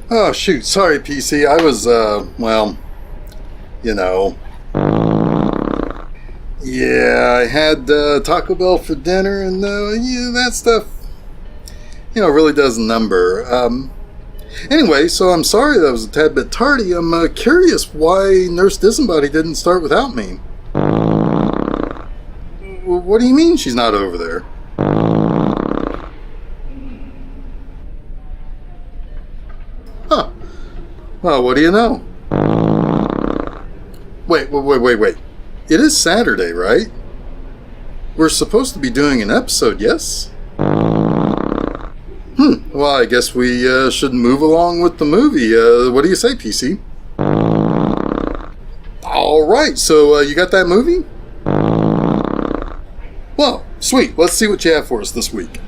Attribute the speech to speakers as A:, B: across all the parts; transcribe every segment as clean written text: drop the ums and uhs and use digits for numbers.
A: Oh, shoot. Sorry, PC. I was, Yeah, I had Taco Bell for dinner, and that stuff, really does number. Anyway, so I'm sorry that was a tad bit tardy. I'm curious why Nurse Disembody didn't start without me. What do you mean she's not over there? Huh. Well, what do you know? Wait. It is Saturday, right? We're supposed to be doing an episode, yes? Well, I guess we should move along with the movie. What do you say, PC? Alright, so you got that movie? Well, sweet. Let's see what you have for us this week.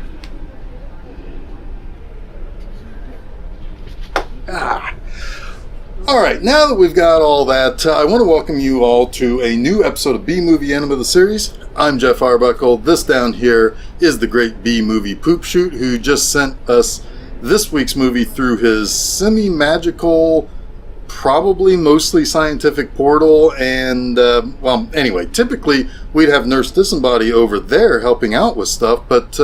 A: Alright, now that we've got all that, I want to welcome you all to a new episode of B-Movie Enema the series. I'm Jeff Arbuckle. This down here is the great B-Movie Poop Shoot, who just sent us this week's movie through his semi-magical, probably mostly scientific portal. And, anyway, typically we'd have Nurse Disembody over there helping out with stuff, but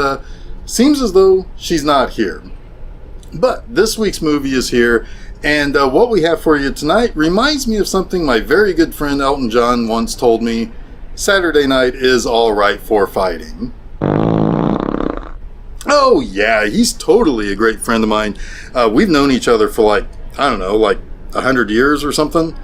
A: seems as though she's not here. But this week's movie is here. And what we have for you tonight reminds me of something my very good friend Elton John once told me. Saturday night is all right for fighting. Oh yeah, he's totally a great friend of mine. We've known each other for like 100 years or something.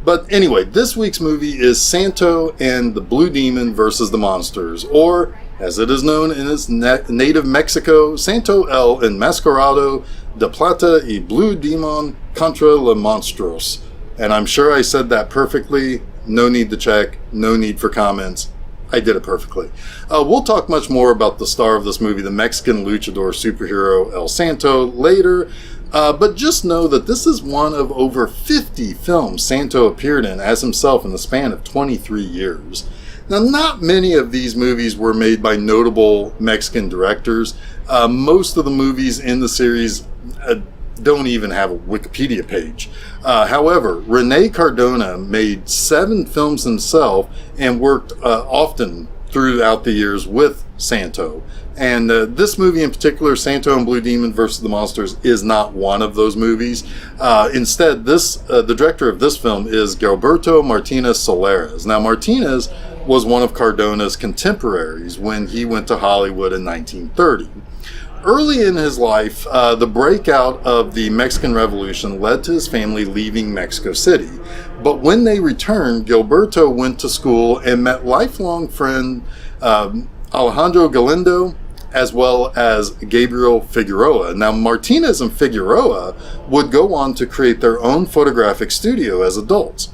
A: But anyway, this week's movie is Santo and the Blue Demon versus the Monsters, or as it is known in its native Mexico, Santo el Enmascarado de Plata y Blue Demon contra los Monstros. And I'm sure I said that perfectly. No need to check. No need for comments. I did it perfectly. We'll talk much more about the star of this movie, the Mexican luchador superhero El Santo, later. But just know that this is one of over 50 films Santo appeared in as himself in the span of 23 years. Now, not many of these movies were made by notable Mexican directors. Most of the movies in the series don't even have a Wikipedia page. However, Rene Cardona made 7 films himself and worked often throughout the years with Santo. And this movie in particular, Santo and Blue Demon versus the Monsters, is not one of those movies. Instead, the director of this film is Gilberto Martinez Solares. Now, Martinez was one of Cardona's contemporaries when he went to Hollywood in 1930. Early in his life, the breakout of the Mexican Revolution led to his family leaving Mexico City. But when they returned, Gilberto went to school and met lifelong friend Alejandro Galindo, as well as Gabriel Figueroa. Now, Martinez and Figueroa would go on to create their own photographic studio as adults.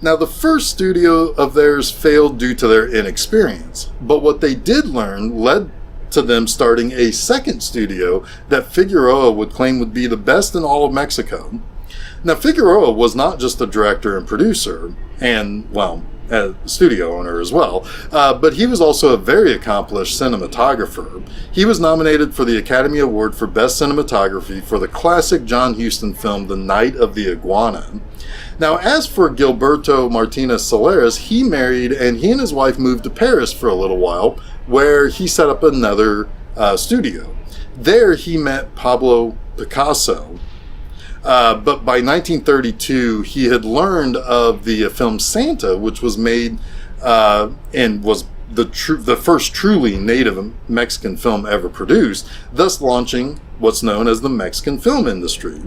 A: Now, the first studio of theirs failed due to their inexperience, but what they did learn led to them starting a second studio that Figueroa would claim would be the best in all of Mexico. Now, Figueroa was not just a director and producer, and, a studio owner as well, but he was also a very accomplished cinematographer. He was nominated for the Academy Award for Best Cinematography for the classic John Huston film, The Night of the Iguana. Now, as for Gilberto Martinez Solares, he married and he and his wife moved to Paris for a little while, where he set up another studio. There he met Pablo Picasso. But by 1932, he had learned of the film Santa, which was made and was the first truly native Mexican film ever produced, thus launching what's known as the Mexican film industry.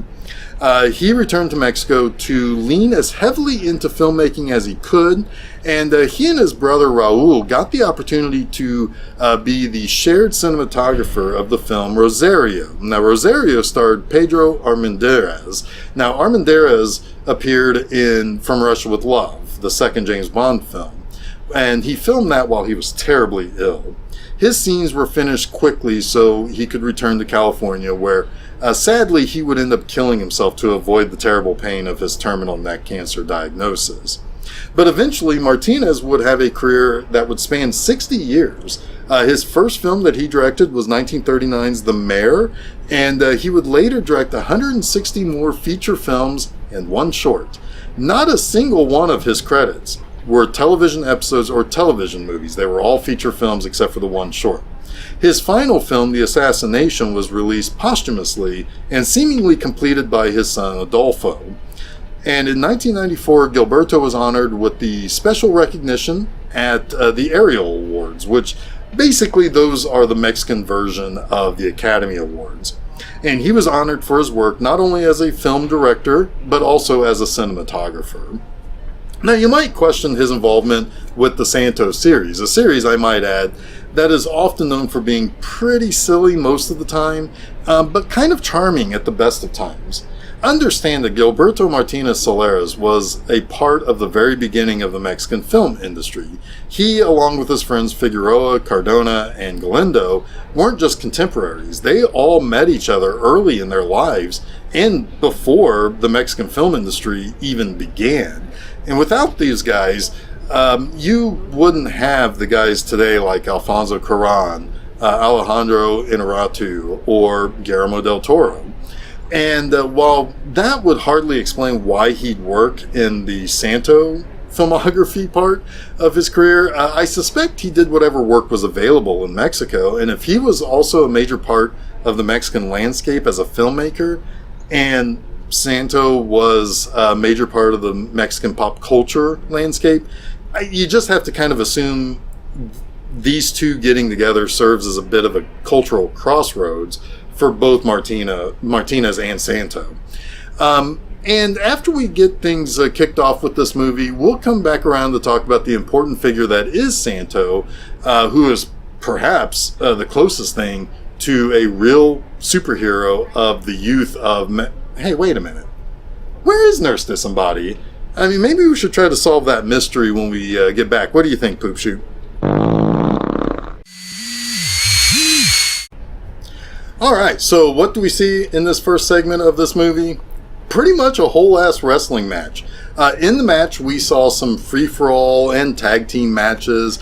A: He returned to Mexico to lean as heavily into filmmaking as he could, and he and his brother Raul got the opportunity to be the shared cinematographer of the film Rosario. Now, Rosario starred Pedro Armendariz. Now, Armendariz appeared in From Russia with Love, the second James Bond film, and he filmed that while he was terribly ill. His scenes were finished quickly so he could return to California, where Sadly, he would end up killing himself to avoid the terrible pain of his terminal neck cancer diagnosis. But eventually, Martinez would have a career that would span 60 years. His first film that he directed was 1939's The Mayor, and he would later direct 160 more feature films and one short. Not a single one of his credits were television episodes or television movies. They were all feature films except for the one short. His final film, The Assassination, was released posthumously and seemingly completed by his son Adolfo. And in 1994, Gilberto was honored with the special recognition at the Ariel Awards, which basically those are the Mexican version of the Academy Awards. And he was honored for his work not only as a film director, but also as a cinematographer. Now, you might question his involvement with the Santo series, a series, I might add, that is often known for being pretty silly most of the time, but kind of charming at the best of times. Understand that Gilberto Martinez Solares was a part of the very beginning of the Mexican film industry. He, along with his friends Figueroa, Cardona, and Galindo, weren't just contemporaries. They all met each other early in their lives and before the Mexican film industry even began. And without these guys, you wouldn't have the guys today like Alfonso Cuarón, Alejandro Inarritu, or Guillermo del Toro. And while that would hardly explain why he'd work in the Santo filmography part of his career, I suspect he did whatever work was available in Mexico. And if he was also a major part of the Mexican landscape as a filmmaker, and Santo was a major part of the Mexican pop culture landscape, you just have to kind of assume these two getting together serves as a bit of a cultural crossroads for both Martinez and Santo. And after we get things kicked off with this movie, we'll come back around to talk about the important figure that is Santo, who is perhaps the closest thing to a real superhero of the youth of... Hey, wait a minute. Where is Nurse Disembody? I mean, maybe we should try to solve that mystery when we get back. What do you think, Poop Shoot? Alright, so what do we see in this first segment of this movie? Pretty much a whole-ass wrestling match. In the match, we saw some free-for-all and tag team matches.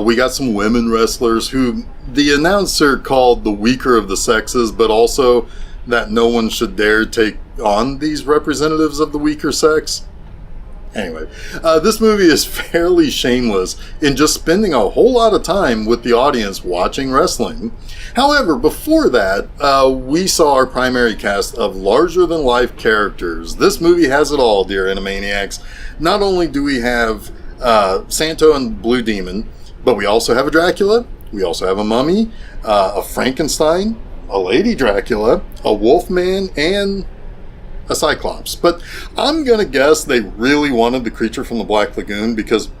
A: We got some women wrestlers who the announcer called the weaker of the sexes, but also that no one should dare take on these representatives of the weaker sex. Anyway, this movie is fairly shameless in just spending a whole lot of time with the audience watching wrestling. However, before that, we saw our primary cast of larger-than-life characters. This movie has it all, dear Animaniacs. Not only do we have Santo and Blue Demon, but we also have a Dracula, we also have a mummy, a Frankenstein, a Lady Dracula, a Wolfman, and a Cyclops. But I'm going to guess they really wanted the creature from the Black Lagoon because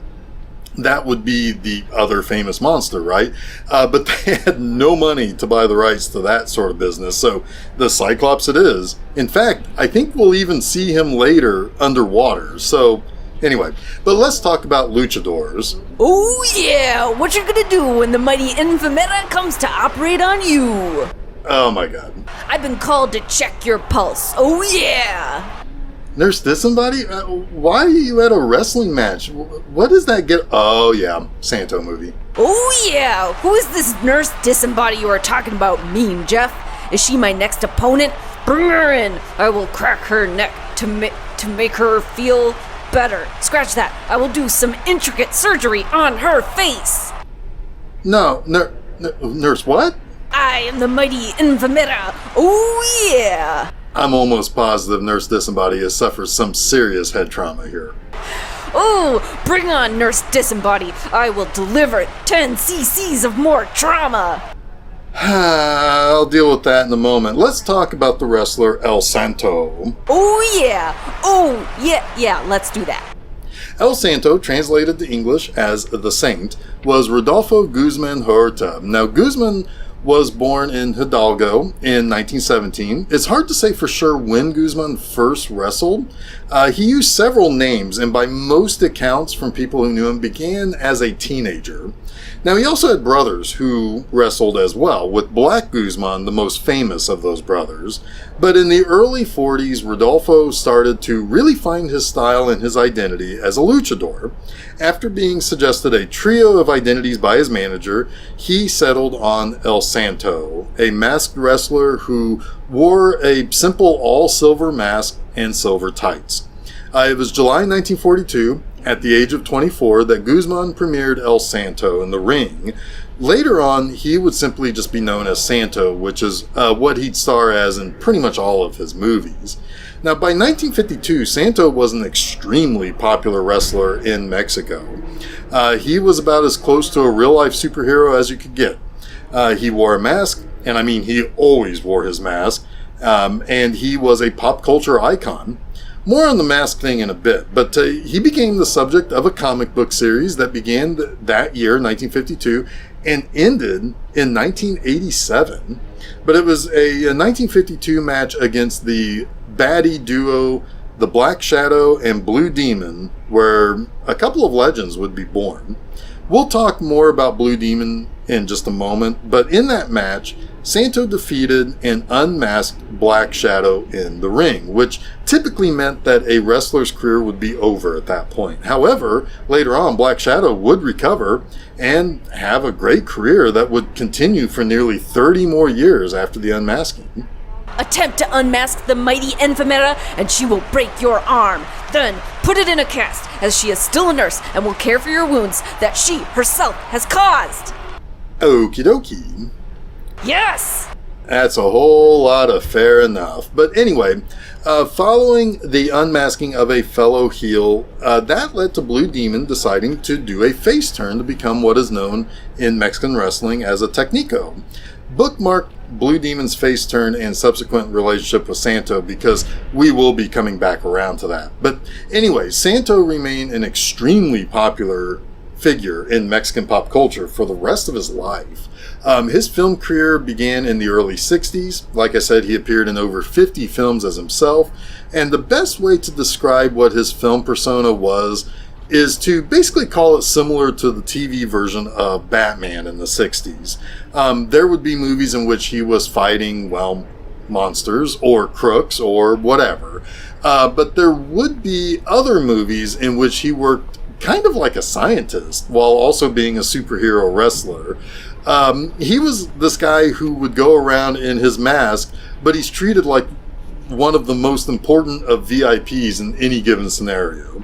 A: that would be the other famous monster, right? But they had no money to buy the rights to that sort of business, so the Cyclops it is. In fact, I think we'll even see him later underwater. So anyway, but let's talk about luchadors.
B: Oh yeah, what you gonna do when the mighty Infametta comes to operate on you?
A: Oh my god.
B: I've been called to check your pulse. Oh yeah!
A: Nurse Disembody? Why are you at a wrestling match? What does that get? Oh yeah, Santo movie.
B: Oh yeah! Who is this Nurse Disembody you are talking about, Mean Jeff? Is she my next opponent? Bring her in! I will crack her neck to make her feel better. Scratch that. I will do some intricate surgery on her face.
A: No, Nurse what?
B: I am the mighty Infametta. Oh yeah!
A: I'm almost positive Nurse Disembody has suffered some serious head trauma here.
B: Oh, bring on Nurse Disembody. I will deliver 10 cc's of more trauma.
A: I'll deal with that in a moment. Let's talk about the wrestler El Santo.
B: Oh yeah, let's do that.
A: El Santo, translated to English as the Saint, was Rodolfo Guzman Huerta. Now, Guzman was born in Hidalgo in 1917. It's hard to say for sure when Guzman first wrestled. He used several names, and by most accounts from people who knew him, began as a teenager. Now, he also had brothers who wrestled as well, with Black Guzman the most famous of those brothers. But in the early 40s, Rodolfo started to really find his style and his identity as a luchador. After being suggested a trio of identities by his manager, he settled on El Santo, a masked wrestler who wore a simple all-silver mask and silver tights. It was July 1942, at the age of 24, that Guzman premiered El Santo in the ring. Later on, he would simply just be known as Santo, which is what he'd star as in pretty much all of his movies. Now, by 1952, Santo was an extremely popular wrestler in Mexico. He was about as close to a real-life superhero as you could get. He wore a mask, and I mean, he always wore his mask, and he was a pop culture icon. More on the mask thing in a bit, but he became the subject of a comic book series that began that year, 1952, and ended in 1987. But it was a 1952 match against the baddie duo, the Black Shadow and Blue Demon, where a couple of legends would be born. We'll talk more about Blue Demon in just a moment, but in that match, Santo defeated an unmasked Black Shadow in the ring, which typically meant that a wrestler's career would be over at that point. However, later on, Black Shadow would recover and have a great career that would continue for nearly 30 more years after the unmasking.
B: Attempt to unmask the mighty Enfermera, and she will break your arm. Then put it in a cast, as she is still a nurse and will care for your wounds that she herself has caused.
A: Okie dokie.
B: Yes!
A: That's a whole lot of fair enough. But anyway, following the unmasking of a fellow heel, that led to Blue Demon deciding to do a face turn to become what is known in Mexican wrestling as a technico. Bookmark Blue Demon's face turn and subsequent relationship with Santo, because we will be coming back around to that. But anyway, Santo remained an extremely popular figure in Mexican pop culture for the rest of his life. His film career began in the early 60s. Like I said, he appeared in over 50 films as himself, and the best way to describe what his film persona was is to basically call it similar to the TV version of Batman in the 60s. There would be movies in which he was fighting, well, monsters or crooks or whatever. But there would be other movies in which he worked kind of like a scientist while also being a superhero wrestler. He was this guy who would go around in his mask, but he's treated like one of the most important of VIPs in any given scenario.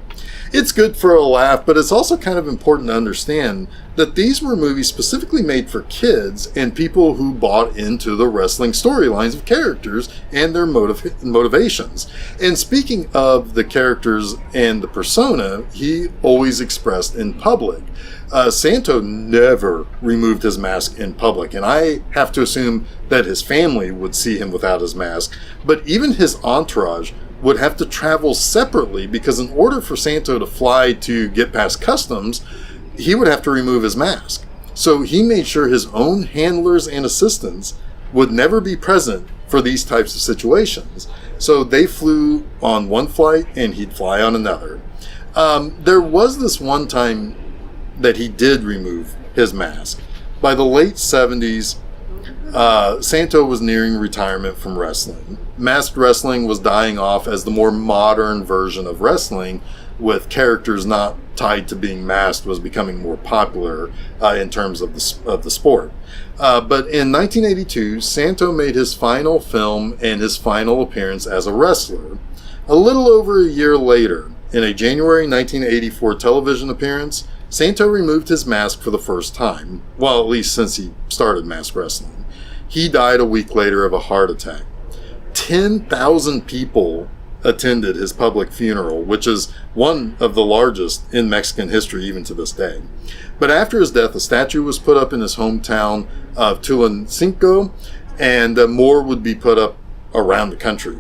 A: It's good for a laugh, but it's also kind of important to understand that these were movies specifically made for kids and people who bought into the wrestling storylines of characters and their motivations. And speaking of the characters and the persona, he always expressed in public. Santo never removed his mask in public, and I have to assume that his family would see him without his mask, but even his entourage would have to travel separately, because in order for Santo to fly to get past customs, he would have to remove his mask. So he made sure his own handlers and assistants would never be present for these types of situations. So they flew on one flight and he'd fly on another. There was this one time that he did remove his mask. By the late 70s, Santo was nearing retirement from wrestling. Masked wrestling was dying off as the more modern version of wrestling, with characters not tied to being masked, was becoming more popular in terms of the sport. But in 1982, Santo made his final film and his final appearance as a wrestler. A little over a year later, in a January 1984 television appearance, Santo removed his mask for the first time. Well, at least since he started masked wrestling. He died a week later of a heart attack. 10,000 people attended his public funeral, which is one of the largest in Mexican history even to this day. But after his death, a statue was put up in his hometown of Tulancingo, and more would be put up around the country.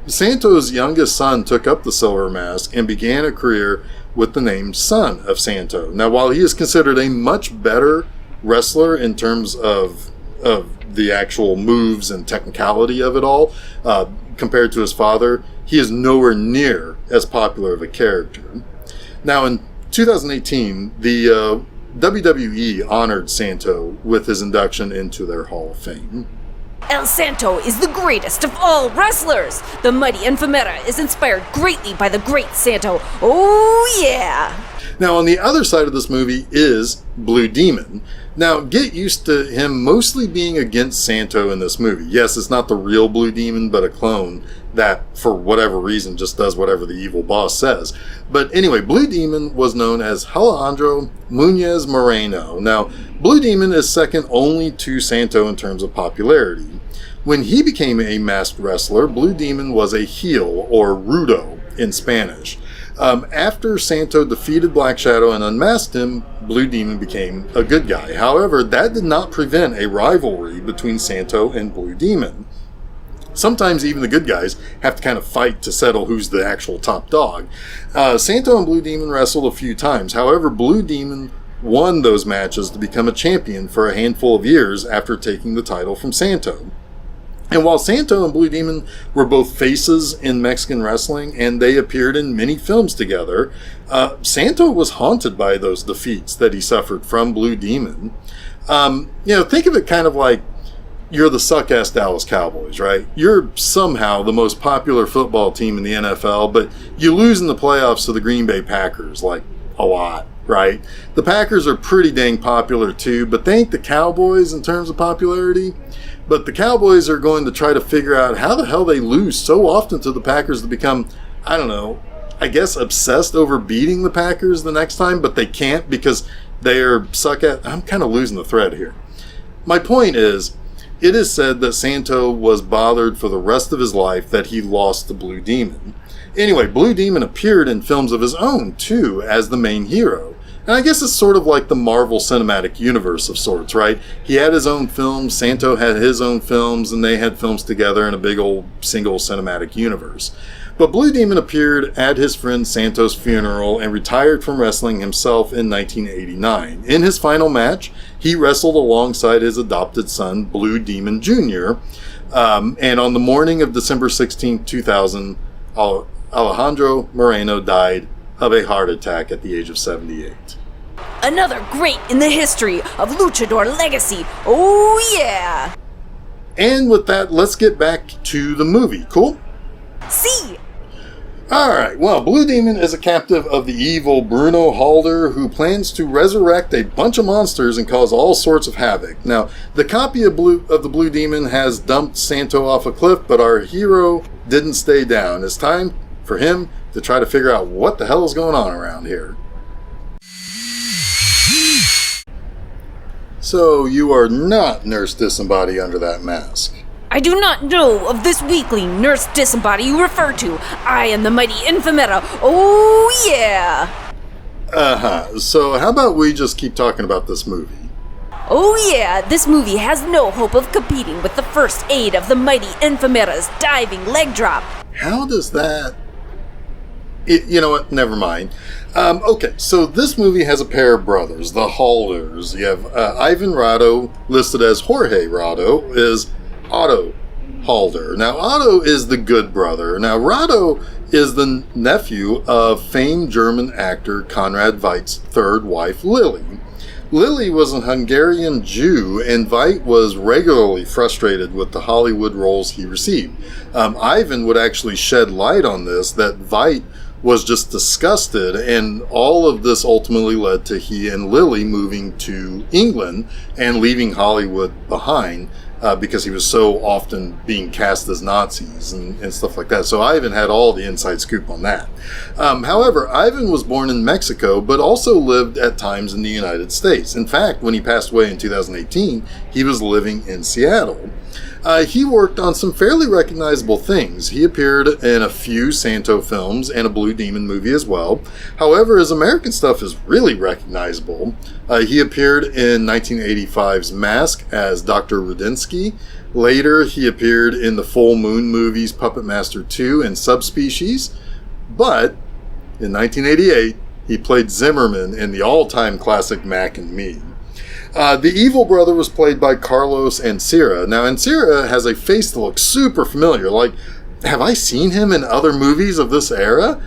A: Santo's youngest son took up the silver mask and began a career with the name Son of Santo. Now, while he is considered a much better wrestler in terms of the actual moves and technicality of it all, compared to his father, he is nowhere near as popular of a character. Now, in 2018, the WWE honored Santo with his induction into their Hall of Fame.
B: El Santo is the greatest of all wrestlers. The mighty Enfermera is inspired greatly by the great Santo. Oh, yeah!
A: Now, on the other side of this movie is Blue Demon. Now, get used to him mostly being against Santo in this movie. Yes, it's not the real Blue Demon, but a clone that, for whatever reason, just does whatever the evil boss says. But anyway, Blue Demon was known as Alejandro Muñez Moreno. Now, Blue Demon is second only to Santo in terms of popularity. When he became a masked wrestler, Blue Demon was a heel, or rudo in Spanish. After Santo defeated Black Shadow and unmasked him, Blue Demon became a good guy. However, that did not prevent a rivalry between Santo and Blue Demon. Sometimes even the good guys have to kind of fight to settle who's the actual top dog. Santo and Blue Demon wrestled a few times. However, Blue Demon won those matches to become a champion for a handful of years after taking the title from Santo. And while Santo and Blue Demon were both faces in Mexican wrestling, and they appeared in many films together, Santo was haunted by those defeats that he suffered from Blue Demon. Think of it kind of like you're the suck-ass Dallas Cowboys, right? You're somehow the most popular football team in the NFL, but you lose in the playoffs to the Green Bay Packers, like a lot, right? The Packers are pretty dang popular too, but they ain't the Cowboys in terms of popularity. But the Cowboys are going to try to figure out how the hell they lose so often to the Packers to become, I guess obsessed over beating the Packers the next time, but they can't because they're I'm kind of losing the thread here. My point is, it is said that Santo was bothered for the rest of his life that he lost to Blue Demon. Anyway, Blue Demon appeared in films of his own, too, as the main hero. And I guess it's sort of like the Marvel Cinematic Universe of sorts, right? He had his own films, Santo had his own films, and they had films together in a big old single cinematic universe. But Blue Demon appeared at his friend Santo's funeral and retired from wrestling himself in 1989. In his final match, he wrestled alongside his adopted son, Blue Demon Jr., and on the morning of December 16, 2000, Alejandro Moreno died of a heart attack at the age of 78.
B: Another great in the history of Luchador legacy. Oh, yeah!
A: And with that, let's get back to the movie. Cool?
B: See!
A: Alright, well, Blue Demon is a captive of the evil Bruno Halder, who plans to resurrect a bunch of monsters and cause all sorts of havoc. Now, the copy of the Blue Demon has dumped Santo off a cliff, but our hero didn't stay down. It's time for him to try to figure out what the hell is going on around here. So, you are not Nurse Disembody under that mask.
B: I do not know of this weakly Nurse Disembody you refer to. I am the mighty Enfermera. Oh, yeah!
A: So how about we just keep talking about this movie?
B: Oh, yeah, this movie has no hope of competing with the first aid of the mighty Enfermera's diving leg drop.
A: How does that... You know what? Never mind. Okay, so this movie has a pair of brothers, the Halders. You have Ivan Rado, listed as Jorge Rado, is Otto Halder. Now, Otto is the good brother. Now, Rado is the nephew of famed German actor Conrad Veidt's third wife, Lily. Lily was a Hungarian Jew, and Veidt was regularly frustrated with the Hollywood roles he received. Ivan would actually shed light on this, that Veidt was just disgusted, and all of this ultimately led to he and Lily moving to England and leaving Hollywood behind because he was so often being cast as Nazis and stuff like that. So Ivan had all the inside scoop on that. However, Ivan was born in Mexico, but also lived at times in the United States. In fact, when he passed away in 2018, he was living in Seattle. He worked on some fairly recognizable things. He appeared in a few Santo films and a Blue Demon movie as well. However, his American stuff is really recognizable. He appeared in 1985's Mask as Dr. Rudinsky. Later, he appeared in the Full Moon movies Puppet Master 2 and Subspecies. But in 1988, he played Zimmerman in the all-time classic Mac and Me. The evil brother was played by Carlos Ancira. Now, Ancira has a face that looks super familiar. Like, have I seen him in other movies of this era?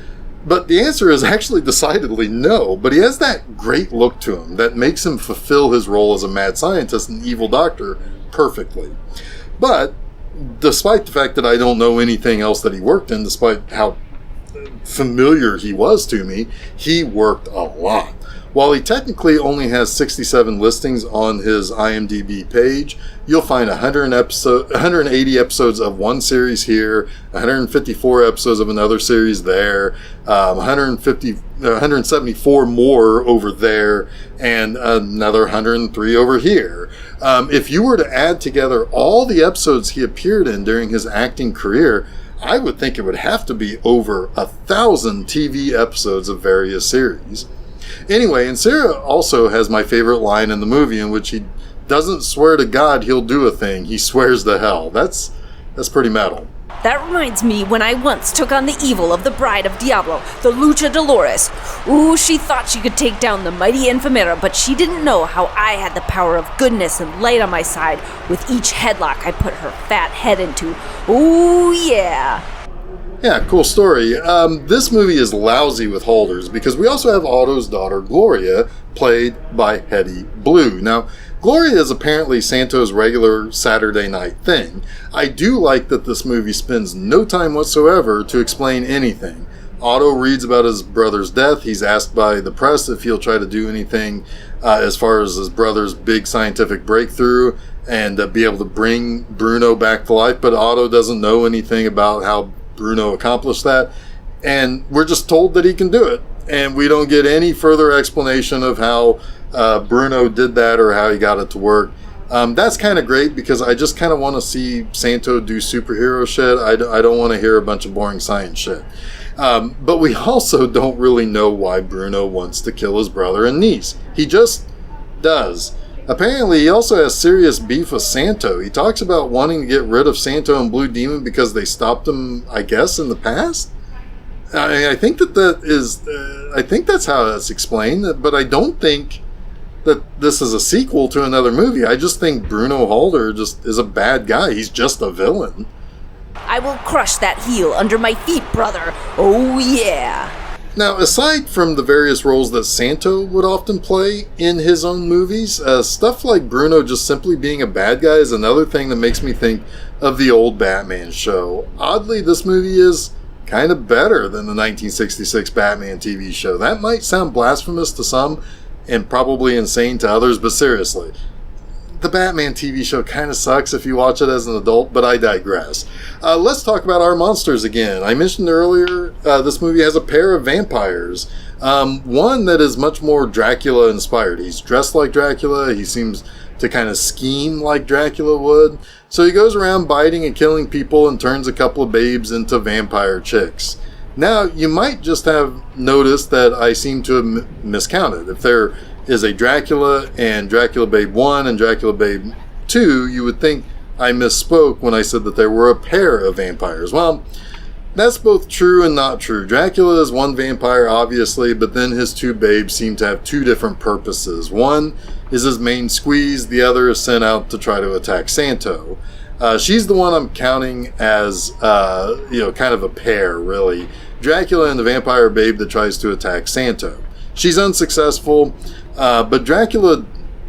A: But the answer is actually decidedly no. But he has that great look to him that makes him fulfill his role as a mad scientist and evil doctor perfectly. But despite the fact that I don't know anything else that he worked in, despite how familiar he was to me, he worked a lot. While he technically only has 67 listings on his IMDb page, you'll find 180 episodes of one series here, 154 episodes of another series there, 174 more over there, and another 103 over here. If you were to add together all the episodes he appeared in during his acting career, I would think it would have to be over 1,000 TV episodes of various series. Anyway, Ancira also has my favorite line in the movie, in which he doesn't swear to God he'll do a thing, he swears to hell. That's pretty metal.
B: That reminds me when I once took on the evil of the Bride of Diablo, the Lucha Dolores. Ooh, she thought she could take down the mighty Infamera, but she didn't know how I had the power of goodness and light on my side with each headlock I put her fat head into. Ooh, yeah.
A: Yeah, cool story. This movie is lousy with holders because we also have Otto's daughter, Gloria, played by Hetty Blue. Now, Gloria is apparently Santo's regular Saturday night thing. I do like that this movie spends no time whatsoever to explain anything. Otto reads about his brother's death. He's asked by the press if he'll try to do anything as far as his brother's big scientific breakthrough and be able to bring Bruno back to life, but Otto doesn't know anything about how Bruno accomplished that, and we're just told that he can do it, and we don't get any further explanation of how Bruno did that or how he got it to work. That's kind of great because I just kind of want to see Santo do superhero shit. I don't want to hear a bunch of boring science shit. But we also don't really know why Bruno wants to kill his brother and niece. He just does. Apparently, he also has serious beef with Santo. He talks about wanting to get rid of Santo and Blue Demon because they stopped him, I guess, in the past. I think I think that's how that's explained, but I don't think that this is a sequel to another movie. I just think Bruno Halder just is a bad guy. He's just a villain.
B: I will crush that heel under my feet, brother. Oh, yeah.
A: Now, aside from the various roles that Santo would often play in his own movies, stuff like Bruno just simply being a bad guy is another thing that makes me think of the old Batman show. Oddly, this movie is kind of better than the 1966 Batman TV show. That might sound blasphemous to some and probably insane to others, but seriously, the Batman TV show kind of sucks if you watch it as an adult, but I digress. Let's talk about our monsters again. I mentioned earlier this movie has a pair of vampires. One that is much more Dracula inspired. He's dressed like Dracula. He seems to kind of scheme like Dracula would. So he goes around biting and killing people and turns a couple of babes into vampire chicks. Now, you might just have noticed that I seem to have miscounted. If there is a Dracula and Dracula Babe 1 and Dracula Babe 2, you would think I misspoke when I said that there were a pair of vampires. Well, that's both true and not true. Dracula is one vampire, obviously, but then his two babes seem to have two different purposes. One is his main squeeze, the other is sent out to try to attack Santo. She's the one I'm counting as, kind of a pair, really. Dracula and the vampire babe that tries to attack Santo. She's unsuccessful, but Dracula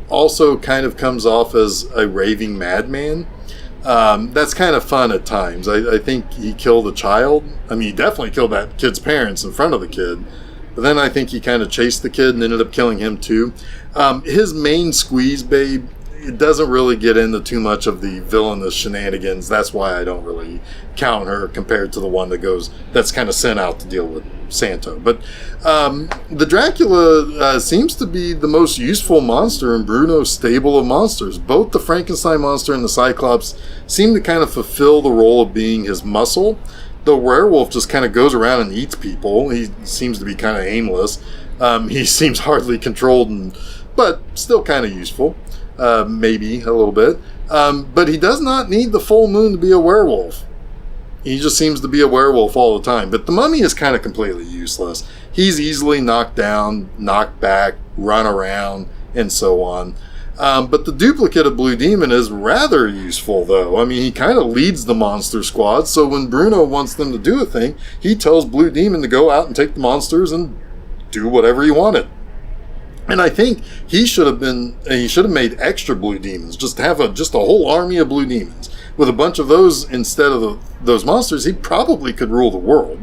A: also kind of comes off as a raving madman. That's kind of fun at times. I think he killed a child. I mean, he definitely killed that kid's parents in front of the kid. But then I think he kind of chased the kid and ended up killing him too. His main squeeze babe, it doesn't really get into too much of the villainous shenanigans. That's why I don't really count her compared to the one that's kind of sent out to deal with Santo. But the Dracula seems to be the most useful monster in Bruno's stable of monsters. Both the Frankenstein monster and the Cyclops seem to kind of fulfill the role of being his muscle. The werewolf just kind of goes around and eats people. He seems to be kind of aimless. He seems hardly controlled, but still kind of useful. Maybe a little bit. But he does not need the full moon to be a werewolf. He just seems to be a werewolf all the time. But the mummy is kind of completely useless. He's easily knocked down, knocked back, run around, and so on. But the duplicate of Blue Demon is rather useful, though. I mean, he kind of leads the monster squad, so when Bruno wants them to do a thing, he tells Blue Demon to go out and take the monsters and do whatever he wanted. And I think he should have made extra Blue Demons, just have a whole army of Blue Demons. With a bunch of those instead of those monsters, he probably could rule the world.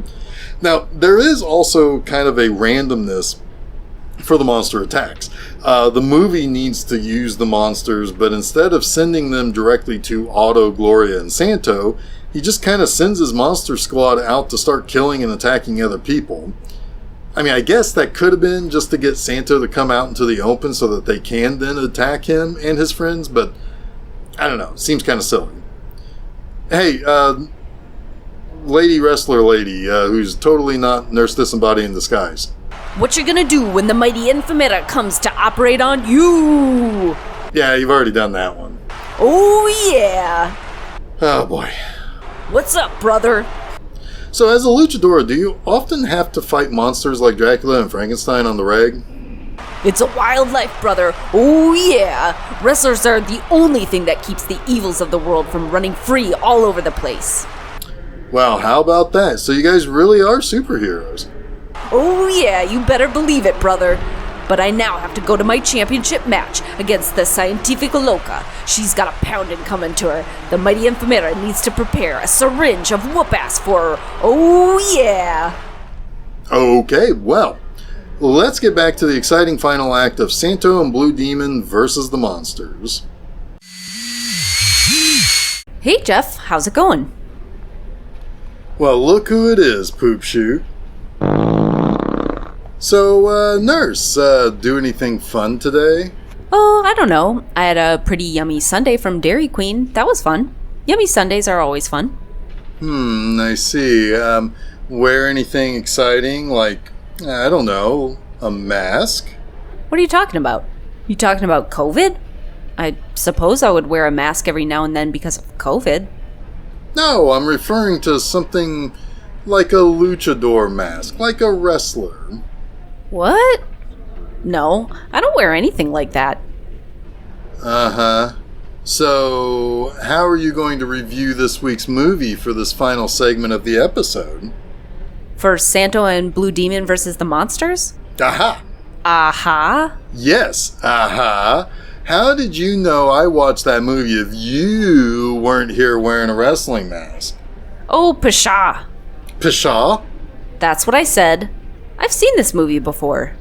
A: Now, there is also kind of a randomness for the monster attacks. The movie needs to use the monsters, but instead of sending them directly to Otto, Gloria, and Santo, he just kind of sends his monster squad out to start killing and attacking other people. I mean, I guess that could have been just to get Santo to come out into the open so that they can then attack him and his friends, but I don't know. It seems kind of silly. Hey, lady wrestler lady, who's totally not Nurse Disembody in disguise.
B: What you gonna do when the mighty Infamera comes to operate on you?
A: Yeah, you've already done that one.
B: Oh, yeah.
A: Oh, boy.
B: What's up, brother?
A: So as a luchador, do you often have to fight monsters like Dracula and Frankenstein on the reg?
B: It's a wild life, brother. Oh, yeah. Wrestlers are the only thing that keeps the evils of the world from running free all over the place.
A: Well, how about that? So you guys really are superheroes.
B: Oh, yeah, you better believe it, brother. But I now have to go to my championship match against the Scientifica Loca. She's got a pounding coming to her. The mighty Infamera needs to prepare a syringe of whoop-ass for her. Oh, yeah.
A: Okay, well, let's get back to the exciting final act of Santo and Blue Demon versus the monsters.
B: Hey, Jeff, how's it going?
A: Well, look who it is, Poop Shoot. So, Nurse, do anything fun today?
B: Oh, I don't know. I had a pretty yummy sundae from Dairy Queen. That was fun. Yummy sundaes are always fun.
A: I see. Wear anything exciting, like, I don't know, a mask?
B: What are you talking about? You talking about COVID? I suppose I would wear a mask every now and then because of COVID.
A: No, I'm referring to something like a luchador mask, like a wrestler.
B: What? No, I don't wear anything like that.
A: Uh-huh. So, how are you going to review this week's movie for this final segment of the episode?
B: For Santo and Blue Demon versus the monsters?
A: Aha!
B: Aha?
A: Yes, aha! How did you know I watched that movie if you weren't here wearing a wrestling mask?
B: Oh, pshaw.
A: Pshaw?
B: That's what I said. I've seen this movie before.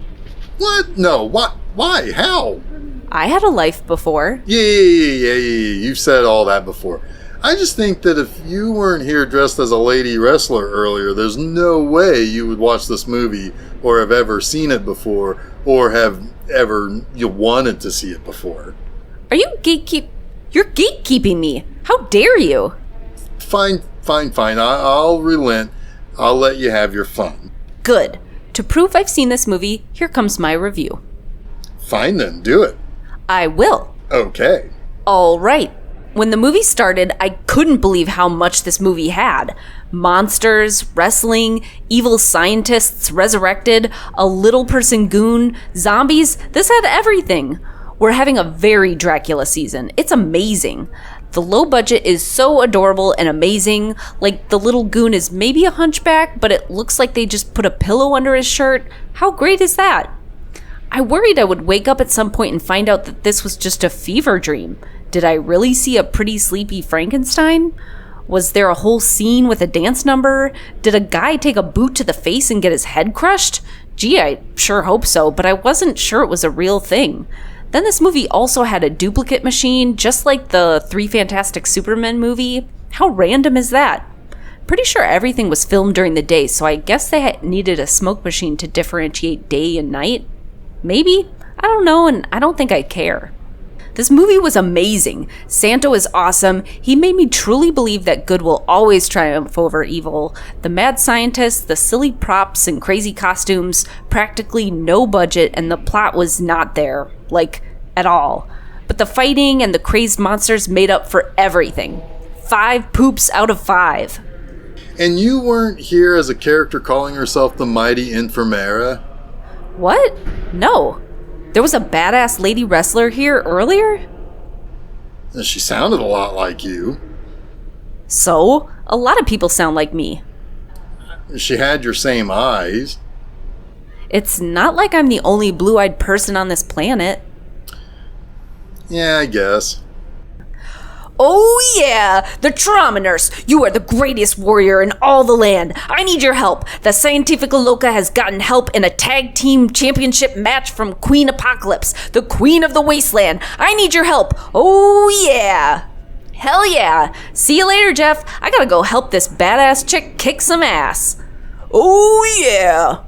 A: What? No, what? Why? How?
B: I had a life before.
A: Yeah. You've said all that before. I just think that if you weren't here dressed as a lady wrestler earlier, there's no way you would watch this movie or have ever seen it before or have ever wanted to see it before.
B: Are you You're gatekeeping me. How dare you?
A: Fine. I'll relent. I'll let you have your fun.
B: Good. To prove I've seen this movie, here comes my review.
A: Fine then, do it.
B: I will.
A: Okay.
B: All right. When the movie started, I couldn't believe how much this movie had. Monsters, wrestling, evil scientists resurrected, a little person goon, zombies. This had everything. We're having a very Dracula season. It's amazing. The low budget is so adorable and amazing. Like, the little goon is maybe a hunchback, but it looks like they just put a pillow under his shirt. How great is that? I worried I would wake up at some point and find out that this was just a fever dream. Did I really see a pretty sleepy Frankenstein? Was there a whole scene with a dance number? Did a guy take a boot to the face and get his head crushed? Gee, I sure hope so, but I wasn't sure it was a real thing. Then this movie also had a duplicate machine, just like the Three Fantastic Supermen movie. How random is that? Pretty sure everything was filmed during the day, so I guess they needed a smoke machine to differentiate day and night. Maybe? I don't know, and I don't think I care. This movie was amazing. Santo is awesome. He made me truly believe that good will always triumph over evil. The mad scientists, the silly props and crazy costumes, practically no budget, and the plot was not there. Like, at all. But the fighting and the crazed monsters made up for everything. 5 poops out of 5.
A: And you weren't here as a character calling herself the Mighty Infirmera?
B: What? No. There was a badass lady wrestler here earlier?
A: She sounded a lot like you.
B: So? A lot of people sound like me.
A: She had your same eyes.
B: It's not like I'm the only blue-eyed person on this planet.
A: Yeah, I guess.
B: Oh yeah! The trauma nurse! You are the greatest warrior in all the land! I need your help! The Scientifica Loca has gotten help in a tag team championship match from Queen Apocalypse, the queen of the wasteland! I need your help! Oh yeah! Hell yeah! See you later, Jeff! I gotta go help this badass chick kick some ass! Oh yeah!